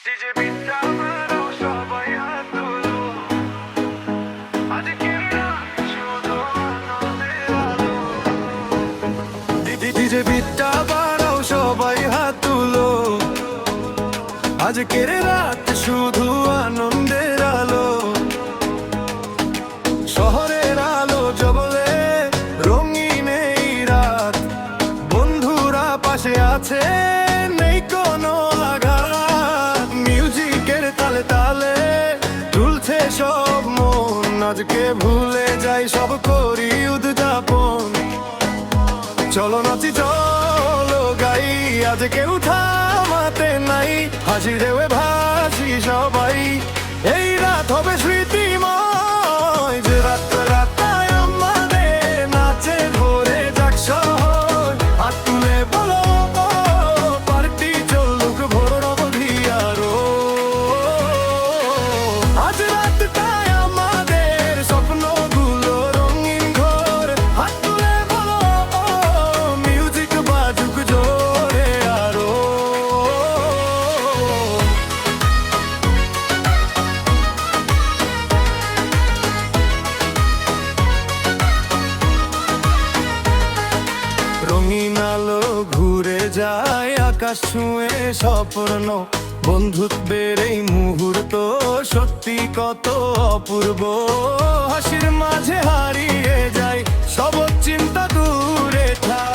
DJ বিটটা বাড়াও সবাই হাত তোলো, আজকের রাত শুধু আনন্দের আলো। ডিজে বিটটা বাড়াও সবাই হাত তুলো, আজকের রাত শুধু আনন্দের আলো। শহরের আলো জ্বলে রঙিন এই রাত, বন্ধুরা পাশে আছে নেই কোনো আঘাত। মিউজিকের তালে তালে দুলছে সব মন, আজকে ভুলে যাই সব করি উদযাপন। চলো নাচি চলো গাই, আজ কেউ থামাতে নাই, হাসি দেবে ভাসি সবাই। এই রাত হবে স্মৃতিময়, যে রাতটায় আমাদের নাচে ভরে যাক শহর। হাত তুলে বলো পার্টি চলুক ভোর অবধি আরো। আজ রাতটায় আমাদের স্বপ্নগুলো রঙিন ঘর। হাত তুলে বলো মিউজিক বাজুক জোরে আরো। রঙিন আলো ঘুরে যায় আকাশ ছুঁয়ে স্বপ্ন, বন্ধুত্বের এই মুহূর্ত সত্যি কত অপূর্ব। হাসির মাঝে হারিয়ে যায় সব চিন্তা দূরে থাক।